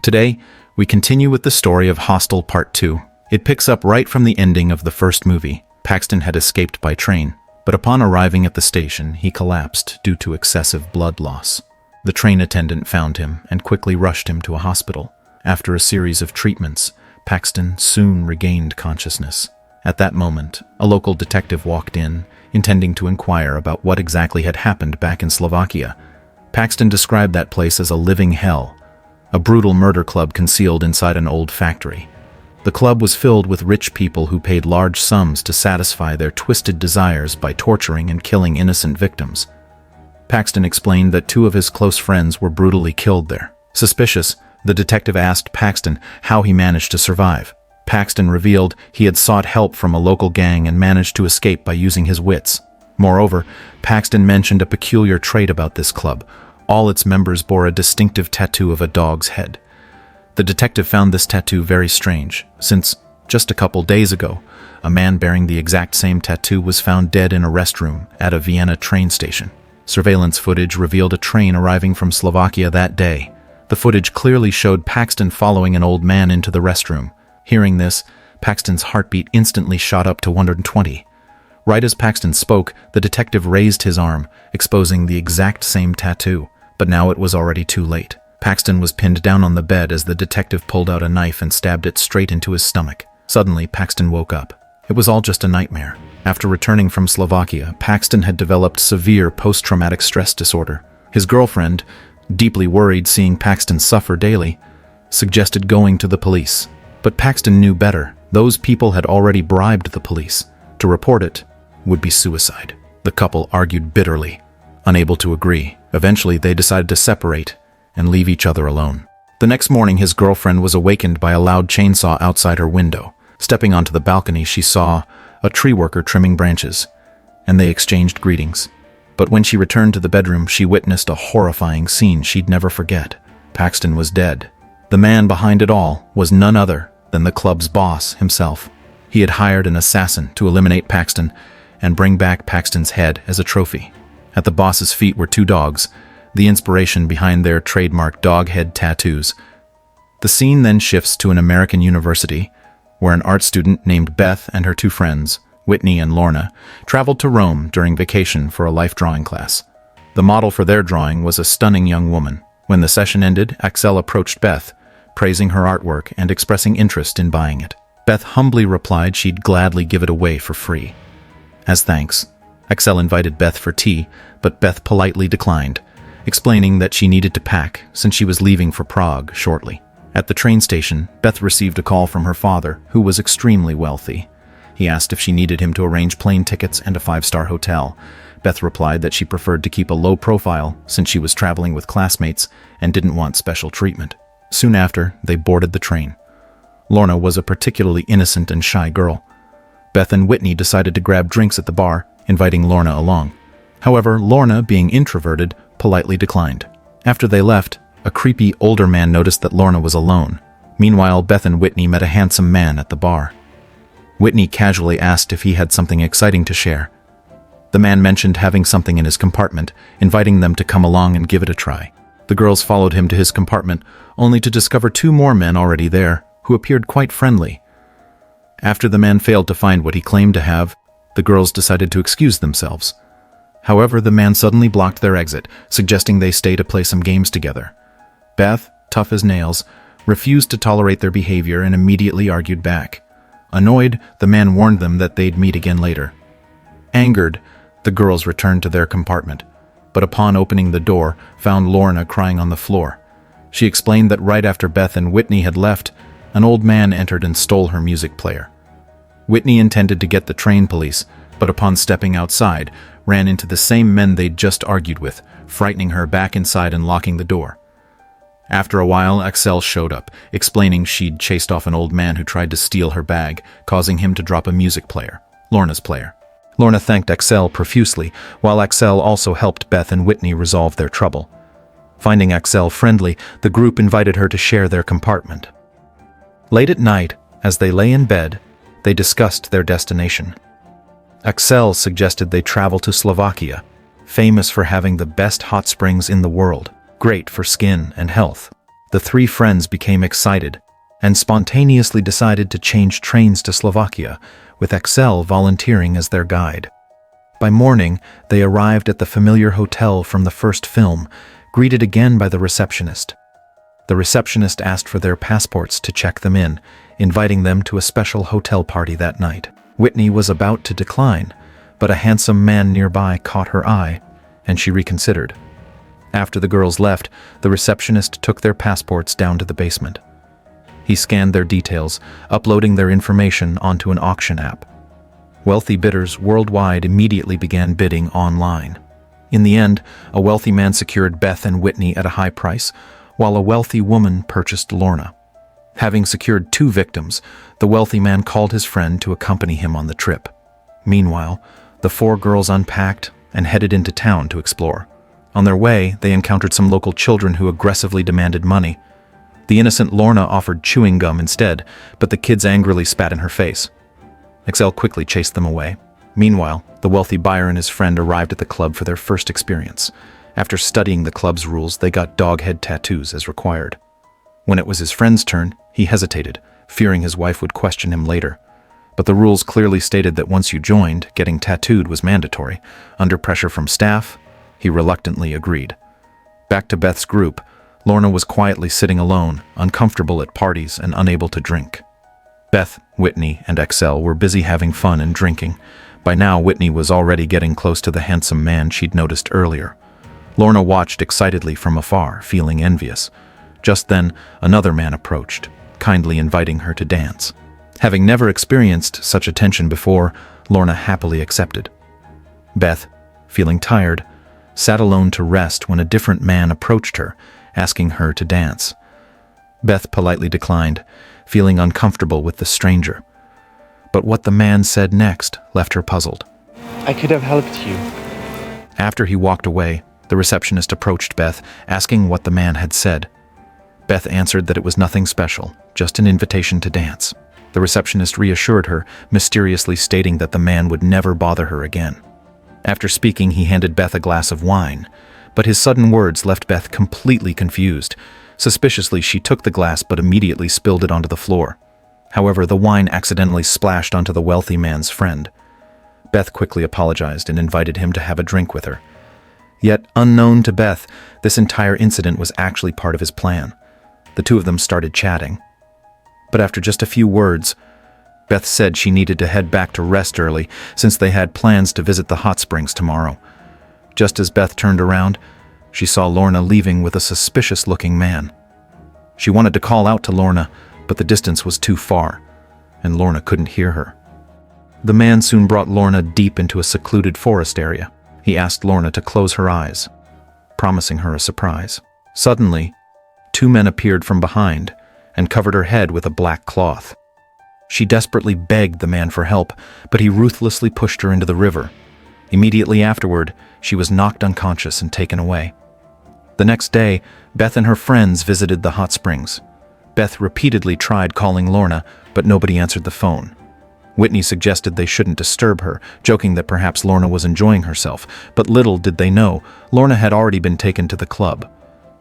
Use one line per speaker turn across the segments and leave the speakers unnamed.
Today, we continue with the story of Hostel Part 2. It picks up right from the ending of the first movie. Paxton had escaped by train, but upon arriving at the station, he collapsed due to excessive blood loss. The train attendant found him and quickly rushed him to a hospital. After a series of treatments, Paxton soon regained consciousness. At that moment, a local detective walked in, intending to inquire about what exactly had happened back in Slovakia. Paxton described that place as a living hell, a brutal murder club concealed inside an old factory. The club was filled with rich people who paid large sums to satisfy their twisted desires by torturing and killing innocent victims. Paxton explained that 2 of his close friends were brutally killed there. Suspicious, the detective asked Paxton how he managed to survive. Paxton revealed he had sought help from a local gang and managed to escape by using his wits. Moreover, Paxton mentioned a peculiar trait about this club. All its members bore a distinctive tattoo of a dog's head. The detective found this tattoo very strange, since just a couple days ago, a man bearing the exact same tattoo was found dead in a restroom at a Vienna train station. Surveillance footage revealed a train arriving from Slovakia that day. The footage clearly showed Paxton following an old man into the restroom. Hearing this, Paxton's heartbeat instantly shot up to 120. Right as Paxton spoke, the detective raised his arm, exposing the exact same tattoo. But now it was already too late. Paxton was pinned down on the bed as the detective pulled out a knife and stabbed it straight into his stomach. Suddenly, Paxton woke up. It was all just a nightmare. After returning from Slovakia, Paxton had developed severe post-traumatic stress disorder. His girlfriend, deeply worried seeing Paxton suffer daily, suggested going to the police. But Paxton knew better. Those people had already bribed the police. To report it would be suicide. The couple argued bitterly, unable to agree. Eventually, they decided to separate and leave each other alone. The next morning, his girlfriend was awakened by a loud chainsaw outside her window. Stepping onto the balcony, she saw a tree worker trimming branches, and they exchanged greetings. But when she returned to the bedroom, she witnessed a horrifying scene she'd never forget. Paxton was dead. The man behind it all was none other than the club's boss himself. He had hired an assassin to eliminate Paxton and bring back Paxton's head as a trophy. At the boss's feet were 2 dogs, the inspiration behind their trademark dog head tattoos. The scene then shifts to an American university, where an art student named Beth and her 2 friends, Whitney and Lorna, traveled to Rome during vacation for a life drawing class. The model for their drawing was a stunning young woman. When the session ended, Axelle approached Beth, praising her artwork and expressing interest in buying it. Beth humbly replied she'd gladly give it away for free. As thanks, Axelle invited Beth for tea, but Beth politely declined, explaining that she needed to pack since she was leaving for Prague shortly. At the train station, Beth received a call from her father, who was extremely wealthy. He asked if she needed him to arrange plane tickets and a 5-star hotel. Beth replied that she preferred to keep a low profile since she was traveling with classmates and didn't want special treatment. Soon after, they boarded the train. Lorna was a particularly innocent and shy girl. Beth and Whitney decided to grab drinks at the bar, inviting Lorna along. However, Lorna, being introverted, politely declined. After they left, a creepy older man noticed that Lorna was alone. Meanwhile, Beth and Whitney met a handsome man at the bar. Whitney casually asked if he had something exciting to share. The man mentioned having something in his compartment, inviting them to come along and give it a try. The girls followed him to his compartment, only to discover 2 more men already there, who appeared quite friendly. After the man failed to find what he claimed to have, the girls decided to excuse themselves. However, the man suddenly blocked their exit, suggesting they stay to play some games together. Beth, tough as nails, refused to tolerate their behavior and immediately argued back. Annoyed, the man warned them that they'd meet again later. Angered, the girls returned to their compartment, but upon opening the door, found Lorna crying on the floor. She explained that right after Beth and Whitney had left, an old man entered and stole her music player. Whitney intended to get the train police, but upon stepping outside, ran into the same men they'd just argued with, frightening her back inside and locking the door. After a while, Axelle showed up, explaining she'd chased off an old man who tried to steal her bag, causing him to drop a music player, Lorna's player. Lorna thanked Axelle profusely, while Axelle also helped Beth and Whitney resolve their trouble. Finding Axelle friendly, the group invited her to share their compartment. Late at night, as they lay in bed, they discussed their destination. Axelle suggested they travel to Slovakia, famous for having the best hot springs in the world, great for skin and health. The three friends became excited and spontaneously decided to change trains to Slovakia, with Axelle volunteering as their guide. By morning, they arrived at the familiar hotel from the first film, greeted again by the receptionist. The receptionist asked for their passports to check them in, inviting them to a special hotel party that night. Whitney was about to decline, but a handsome man nearby caught her eye, and she reconsidered. After the girls left, the receptionist took their passports down to the basement. He scanned their details, uploading their information onto an auction app. Wealthy bidders worldwide immediately began bidding online. In the end, a wealthy man secured Beth and Whitney at a high price, while a wealthy woman purchased Lorna. Having secured 2 victims, the wealthy man called his friend to accompany him on the trip. Meanwhile, the 4 girls unpacked and headed into town to explore. On their way, they encountered some local children who aggressively demanded money. The innocent Lorna offered chewing gum instead, but the kids angrily spat in her face. Axelle quickly chased them away. Meanwhile, the wealthy buyer and his friend arrived at the club for their first experience. After studying the club's rules, they got dog head tattoos as required. When it was his friend's turn, he hesitated, fearing his wife would question him later. But the rules clearly stated that once you joined, getting tattooed was mandatory. Under pressure from staff, he reluctantly agreed. Back to Beth's group, Lorna was quietly sitting alone, uncomfortable at parties and unable to drink. Beth, Whitney, and Axelle were busy having fun and drinking. By now, Whitney was already getting close to the handsome man she'd noticed earlier. Lorna watched excitedly from afar, feeling envious. Just then, another man approached, kindly inviting her to dance. Having never experienced such attention before, Lorna happily accepted. Beth, feeling tired, sat alone to rest when a different man approached her, asking her to dance. Beth politely declined, feeling uncomfortable with the stranger. But what the man said next left her puzzled.
I could have helped you.
After he walked away, the receptionist approached Beth, asking what the man had said. Beth answered that it was nothing special, just an invitation to dance. The receptionist reassured her, mysteriously stating that the man would never bother her again. After speaking, he handed Beth a glass of wine, but his sudden words left Beth completely confused. Suspiciously, she took the glass but immediately spilled it onto the floor. However, the wine accidentally splashed onto the wealthy man's friend. Beth quickly apologized and invited him to have a drink with her. Yet, unknown to Beth, this entire incident was actually part of his plan. The 2 of them started chatting. But after just a few words, Beth said she needed to head back to rest early since they had plans to visit the hot springs tomorrow. Just as Beth turned around, she saw Lorna leaving with a suspicious-looking man. She wanted to call out to Lorna, but the distance was too far, and Lorna couldn't hear her. The man soon brought Lorna deep into a secluded forest area. He asked Lorna to close her eyes, promising her a surprise. Suddenly, 2 men appeared from behind and covered her head with a black cloth. She desperately begged the man for help, but he ruthlessly pushed her into the river. Immediately afterward, she was knocked unconscious and taken away. The next day, Beth and her friends visited the hot springs. Beth repeatedly tried calling Lorna, but nobody answered the phone. Whitney suggested they shouldn't disturb her, joking that perhaps Lorna was enjoying herself, but little did they know, Lorna had already been taken to the club.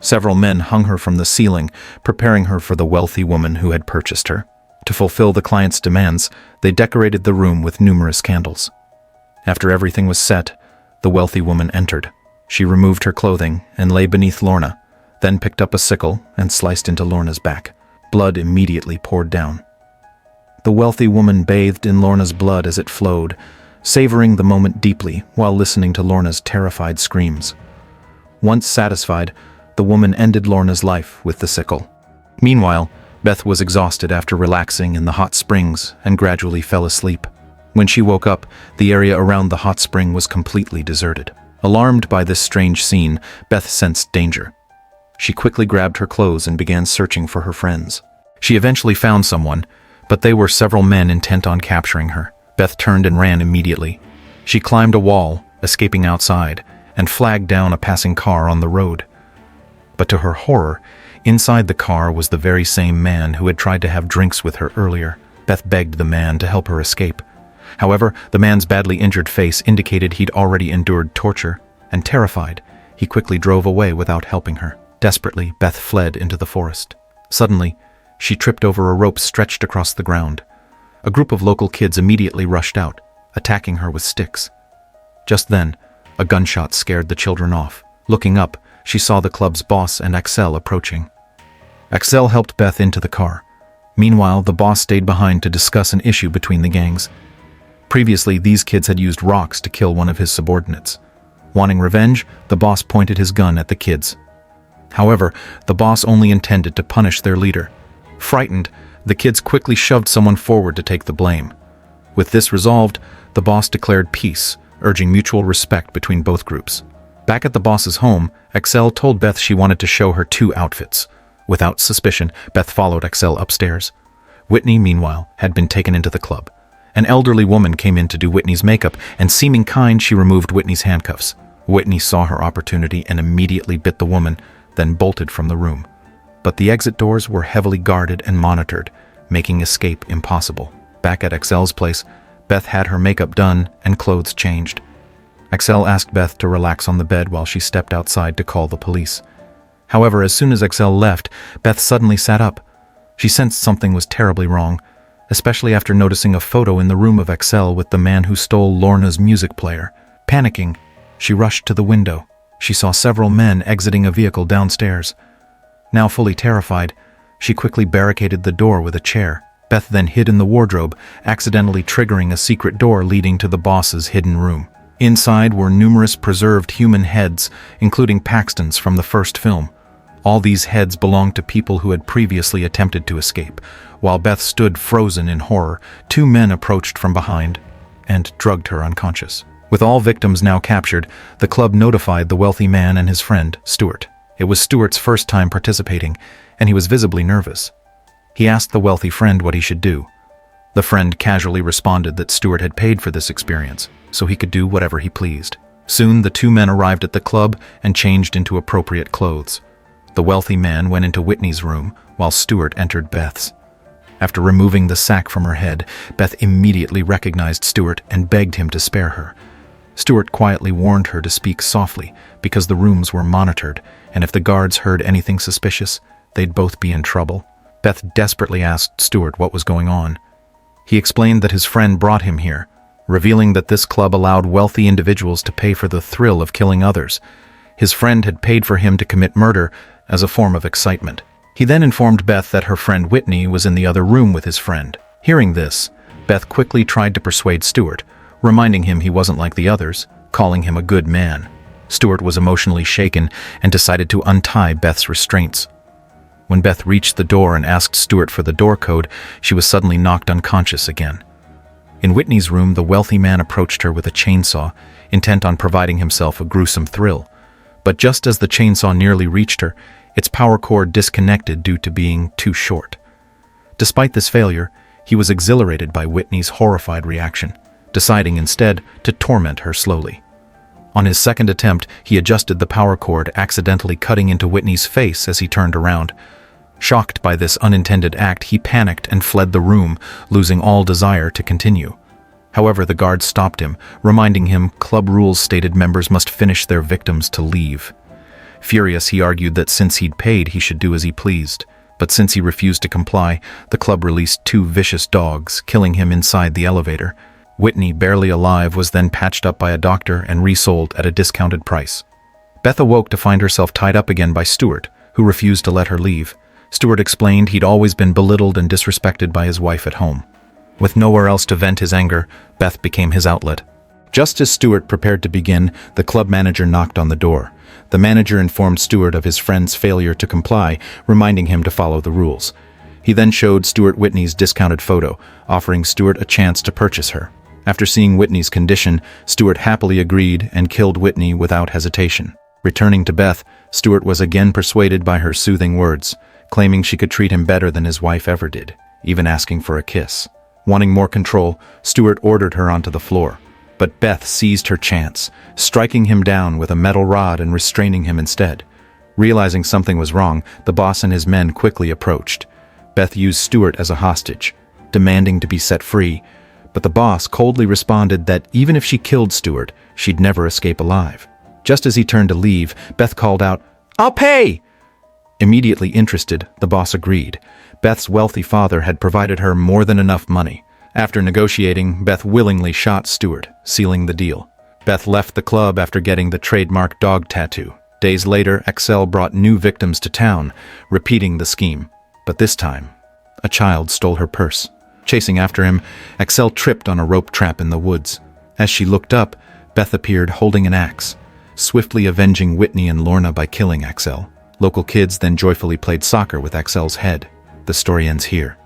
Several men hung her from the ceiling, preparing her for the wealthy woman who had purchased her. To fulfill the client's demands, they decorated the room with numerous candles. After everything was set, the wealthy woman entered. She removed her clothing and lay beneath Lorna, then picked up a sickle and sliced into Lorna's back. Blood immediately poured down. The wealthy woman bathed in Lorna's blood as it flowed, savoring the moment deeply while listening to Lorna's terrified screams. Once satisfied, the woman ended Lorna's life with the sickle. Meanwhile, Beth was exhausted after relaxing in the hot springs and gradually fell asleep. When she woke up, the area around the hot spring was completely deserted. Alarmed by this strange scene, Beth sensed danger. She quickly grabbed her clothes and began searching for her friends. She eventually found someone, but they were several men intent on capturing her. Beth turned and ran immediately. She climbed a wall, escaping outside, and flagged down a passing car on the road. But to her horror, inside the car was the very same man who had tried to have drinks with her earlier. Beth begged the man to help her escape. However, the man's badly injured face indicated he'd already endured torture, and terrified, he quickly drove away without helping her. Desperately, Beth fled into the forest. Suddenly, she tripped over a rope stretched across the ground. A group of local kids immediately rushed out, attacking her with sticks. Just then, a gunshot scared the children off. Looking up, she saw the club's boss and Axelle approaching. Axelle helped Beth into the car. Meanwhile, the boss stayed behind to discuss an issue between the gangs. Previously, these kids had used rocks to kill one of his subordinates. Wanting revenge, the boss pointed his gun at the kids. However, the boss only intended to punish their leader. Frightened, the kids quickly shoved someone forward to take the blame. With this resolved, the boss declared peace, urging mutual respect between both groups. Back at the boss's home, Axelle told Beth she wanted to show her 2 outfits. Without suspicion, Beth followed Axelle upstairs. Whitney, meanwhile, had been taken into the club. An elderly woman came in to do Whitney's makeup, and seeming kind, she removed Whitney's handcuffs. Whitney saw her opportunity and immediately bit the woman, then bolted from the room. But the exit doors were heavily guarded and monitored, making escape impossible. Back at Axelle's place, Beth had her makeup done and clothes changed. Axelle asked Beth to relax on the bed while she stepped outside to call the police. However, as soon as Axelle left, Beth suddenly sat up. She sensed something was terribly wrong, especially after noticing a photo in the room of Axelle with the man who stole Lorna's music player. Panicking, she rushed to the window. She saw several men exiting a vehicle downstairs. Now fully terrified, she quickly barricaded the door with a chair. Beth then hid in the wardrobe, accidentally triggering a secret door leading to the boss's hidden room. Inside were numerous preserved human heads, including Paxton's from the first film. All these heads belonged to people who had previously attempted to escape. While Beth stood frozen in horror, 2 men approached from behind and drugged her unconscious. With all victims now captured, the club notified the wealthy man and his friend, Stuart. It was Stuart's first time participating, and he was visibly nervous. He asked the wealthy friend what he should do. The friend casually responded that Stuart had paid for this experience, so he could do whatever he pleased. Soon, the 2 men arrived at the club and changed into appropriate clothes. The wealthy man went into Whitney's room, while Stuart entered Beth's. After removing the sack from her head, Beth immediately recognized Stuart and begged him to spare her. Stuart quietly warned her to speak softly because the rooms were monitored, and if the guards heard anything suspicious, they'd both be in trouble. Beth desperately asked Stuart what was going on. He explained that his friend brought him here, revealing that this club allowed wealthy individuals to pay for the thrill of killing others. His friend had paid for him to commit murder as a form of excitement. He then informed Beth that her friend Whitney was in the other room with his friend. Hearing this, Beth quickly tried to persuade Stuart, reminding him he wasn't like the others, calling him a good man. Stuart was emotionally shaken and decided to untie Beth's restraints. When Beth reached the door and asked Stuart for the door code, she was suddenly knocked unconscious again. In Whitney's room, the wealthy man approached her with a chainsaw, intent on providing himself a gruesome thrill. But just as the chainsaw nearly reached her, its power cord disconnected due to being too short. Despite this failure, he was exhilarated by Whitney's horrified reaction, deciding instead to torment her slowly. On his second attempt, he adjusted the power cord, accidentally cutting into Whitney's face as he turned around. Shocked by this unintended act, he panicked and fled the room, losing all desire to continue. However, the guard stopped him, reminding him club rules stated members must finish their victims to leave. Furious, he argued that since he'd paid, he should do as he pleased. But since he refused to comply, the club released 2 vicious dogs, killing him inside the elevator. Whitney, barely alive, was then patched up by a doctor and resold at a discounted price. Beth awoke to find herself tied up again by Stuart, who refused to let her leave. Stuart explained he'd always been belittled and disrespected by his wife at home. With nowhere else to vent his anger, Beth became his outlet. Just as Stuart prepared to begin, the club manager knocked on the door. The manager informed Stuart of his friend's failure to comply, reminding him to follow the rules. He then showed Stuart Whitney's discounted photo, offering Stuart a chance to purchase her. After seeing Whitney's condition, Stuart happily agreed and killed Whitney without hesitation. Returning to Beth, Stuart was again persuaded by her soothing words, claiming she could treat him better than his wife ever did, even asking for a kiss. Wanting more control, Stuart ordered her onto the floor. But Beth seized her chance, striking him down with a metal rod and restraining him instead. Realizing something was wrong, the boss and his men quickly approached. Beth used Stuart as a hostage, demanding to be set free, but the boss coldly responded that even if she killed Stuart, she'd never escape alive. Just as he turned to leave, Beth called out, "I'll pay!" Immediately interested, the boss agreed. Beth's wealthy father had provided her more than enough money. After negotiating, Beth willingly shot Stewart, sealing the deal. Beth left the club after getting the trademark dog tattoo. Days later, Axelle brought new victims to town, repeating the scheme. But this time, a child stole her purse. Chasing after him, Axelle tripped on a rope trap in the woods. As she looked up, Beth appeared holding an axe, swiftly avenging Whitney and Lorna by killing Axelle. Local kids then joyfully played soccer with Axelle's head. The story ends here.